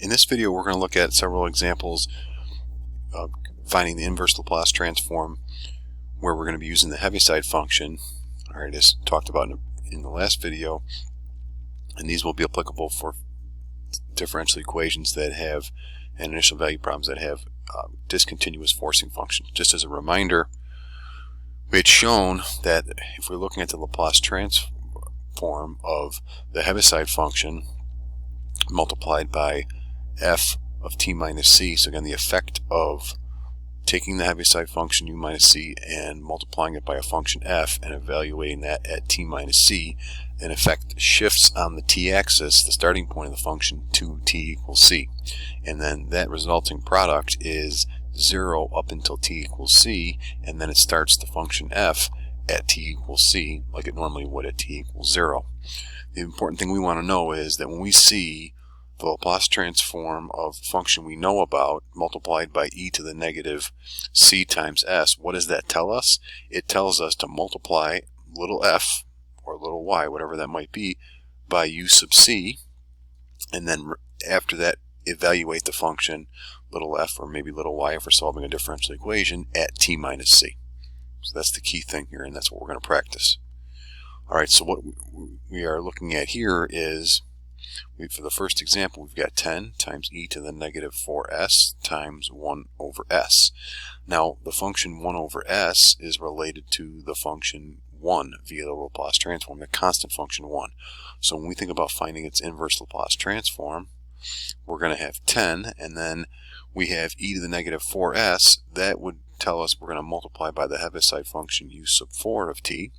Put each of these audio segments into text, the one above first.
In this video, we're going to look at several examples of finding the inverse Laplace transform, where we're going to be using the Heaviside function, as talked about in the last video, and these will be applicable for differential equations that have and initial value problems that have discontinuous forcing functions. Just as a reminder, we had shown that if we're looking at the Laplace transform of the Heaviside function multiplied by f of t minus c, so again the effect of taking the Heaviside function u minus c and multiplying it by a function f and evaluating that at t minus c, in effect shifts on the t-axis the starting point of the function to t equals c, and then that resulting product is 0 up until t equals c, and then it starts the function f at t equals c like it normally would at t equals 0. The important thing we want to know is that when we see the Laplace transform of the function we know about multiplied by e to the negative c times s, what does that tell us? It tells us to multiply little f or little y, whatever that might be, by u sub c, and then after that evaluate the function little f or maybe little y if we're solving a differential equation at t minus c. So that's the key thing here, and that's what we're going to practice. Alright, so what we are looking at here is, for the first example, we've got 10 times e to the negative 4s times 1 over s. Now, the function 1 over s is related to the function 1 via the Laplace transform, the constant function 1. So when we think about finding its inverse Laplace transform, we're going to have 10, and then we have e to the negative 4s. That would tell us we're going to multiply by the Heaviside function u sub 4 of t.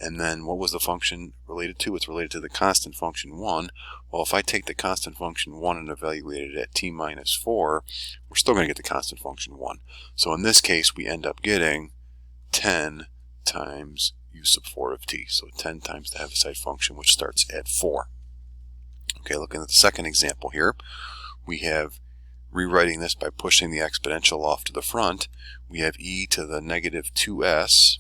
And then what was the function related to? It's related to the constant function 1. Well, if I take the constant function 1 and evaluate it at t minus 4, we're still going to get the constant function 1. So in this case, we end up getting 10 times u sub 4 of t. So 10 times the Heaviside function, which starts at 4. Okay, looking at the second example here, we have rewriting this by pushing the exponential off to the front. We have e to the negative 2s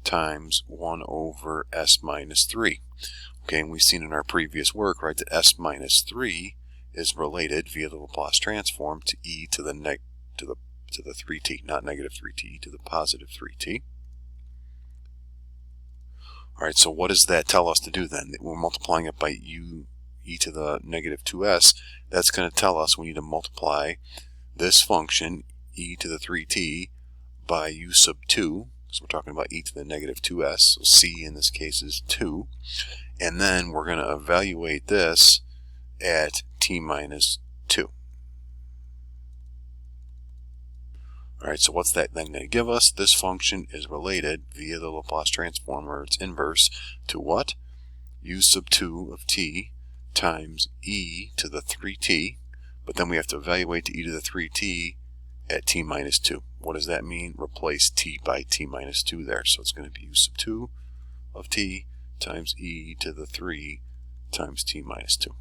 times 1 over s minus 3. Okay, and we've seen in our previous work, right, that s minus 3 is related via the Laplace transform to e to the 3t, not negative 3t, to the positive 3t. Alright, so what does that tell us to do then? We're multiplying it by e to the negative 2s. That's going to tell us we need to multiply this function, e to the 3t, by u sub 2. So we're talking about e to the negative 2s, so c in this case is 2. And then we're going to evaluate this at t minus 2. Alright, so what's that then going to give us? This function is related via the Laplace transform, or its inverse, to what? U sub 2 of t times e to the 3t, but then we have to evaluate the e to the 3t at t minus 2. What does that mean? Replace t by t minus 2 there. So it's going to be u sub 2 of t times e to the 3 times t minus 2.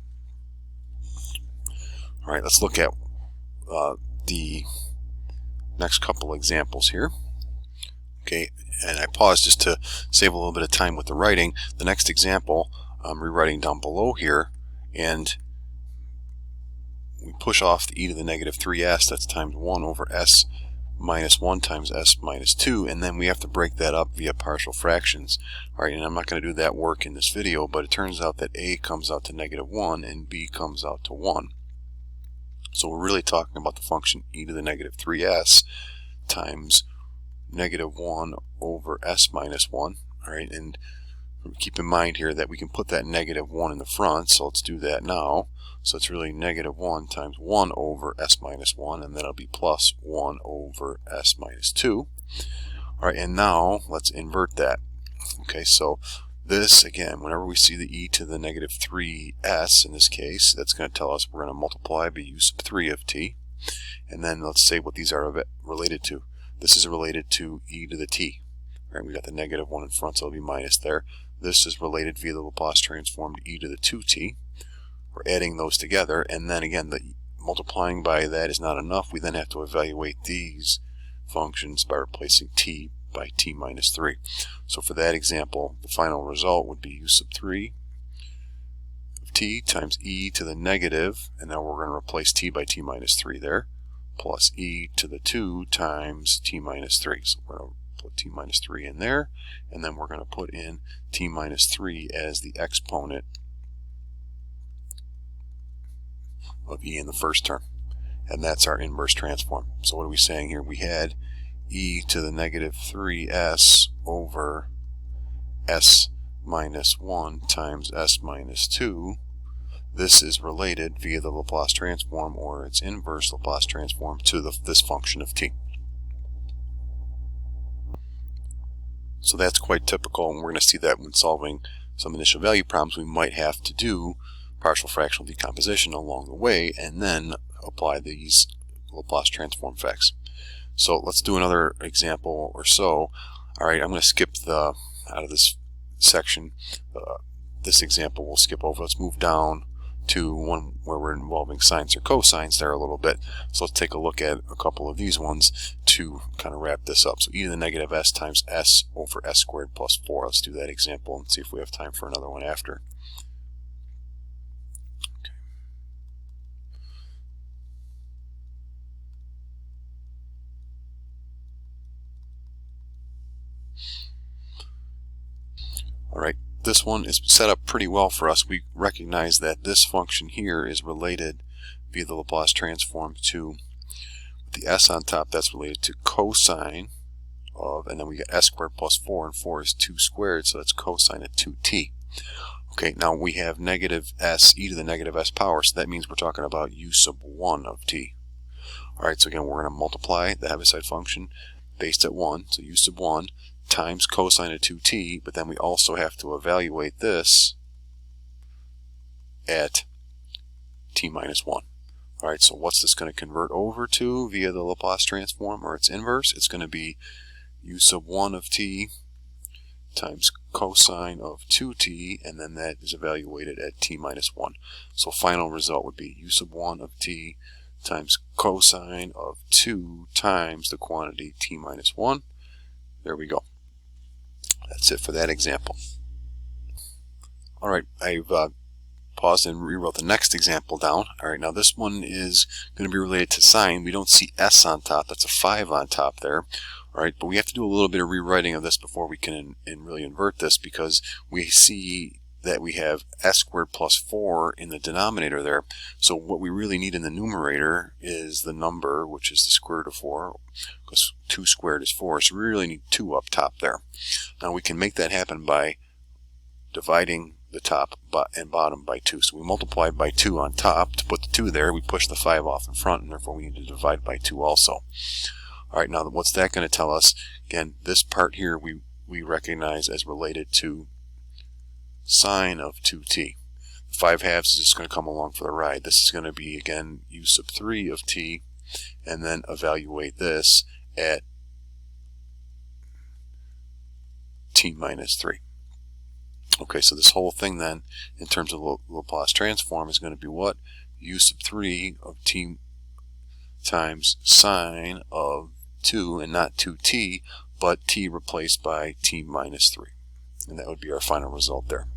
Alright, let's look at the next couple examples here. Okay, and I paused just to save a little bit of time with the writing. The next example, I'm rewriting down below here, and we push off the e to the negative 3s, that's times 1 over s minus 1 times s minus 2, and then we have to break that up via partial fractions. Alright, and I'm not going to do that work in this video, but it turns out that a comes out to negative 1 and b comes out to 1. So we're really talking about the function e to the negative 3s times negative 1 over s minus 1. Alright, and keep in mind here that we can put that negative 1 in the front, so let's do that now. So it's really negative 1 times 1 over s minus 1, and then it'll be plus 1 over s minus 2. Alright, and now let's invert that. Okay, so this, again, whenever we see the e to the negative 3s in this case, that's going to tell us we're going to multiply by u sub 3 of t. And then let's say what these are related to. This is related to e to the t. Alright, we got the negative 1 in front, so it'll be minus there. This is related via the Laplace transform to e to the 2t. We're adding those together, and then again, the multiplying by that is not enough. We then have to evaluate these functions by replacing t by t minus 3. So for that example, the final result would be u sub 3 of t times e to the negative, and now we're going to replace t by t minus 3 there, plus e to the 2 times t minus 3. So we're going to put t minus 3 in there, and then we're going to put in t minus 3 as the exponent of e in the first term. And that's our inverse transform. So what are we saying here? We had e to the negative 3s over s minus 1 times s minus 2. This is related via the Laplace transform, or its inverse Laplace transform, to this function of t. So that's quite typical, and we're going to see that when solving some initial value problems. We might have to do partial fractional decomposition along the way and then apply these Laplace transform effects. So let's do another example or so. Alright, I'm going to skip out of this section. This example we'll skip over. Let's move down to one where we're involving sines or cosines there a little bit. So let's take a look at a couple of these ones to kind of wrap this up. So e to the negative s times s over s squared plus 4. Let's do that example and see if we have time for another one after. Alright, this one is set up pretty well for us. We recognize that this function here is related via the Laplace transform to the s on top. That's related to cosine of, and then we got s squared plus 4, and 4 is 2 squared, so that's cosine of 2t. Okay, now we have negative s, e to the negative s power, so that means we're talking about u sub 1 of t. Alright, so again, we're going to multiply the Heaviside function based at 1, so u sub 1 times cosine of 2t, but then we also have to evaluate this at t minus 1. Alright, so what's this going to convert over to via the Laplace transform, or its inverse? It's going to be u sub 1 of t times cosine of 2t, and then that is evaluated at t minus 1. So final result would be u sub 1 of t times cosine of 2 times the quantity t minus 1. There we go. That's it for that example. Alright, I've paused and rewrote the next example down. Alright, now this one is going to be related to sine. We don't see s on top. That's a 5 on top there. Alright, but we have to do a little bit of rewriting of this before we can really invert this, because we see that we have s squared plus 4 in the denominator there. So what we really need in the numerator is the number, which is the square root of 4, because 2 squared is 4, so we really need 2 up top there. Now we can make that happen by dividing the top and bottom by 2. So we multiply by 2 on top to put the 2 there. We push the 5 off in front, and therefore we need to divide by 2 also. Alright, now what's that going to tell us? Again, this part here we recognize as related to sine of 2t. 5 halves is just going to come along for the ride. This is going to be, again, u sub 3 of t, and then evaluate this at t minus 3. Okay, so this whole thing then, in terms of Laplace transform, is going to be what? U sub 3 of t times sine of 2, and not 2t, but t replaced by t minus 3. And that would be our final result there.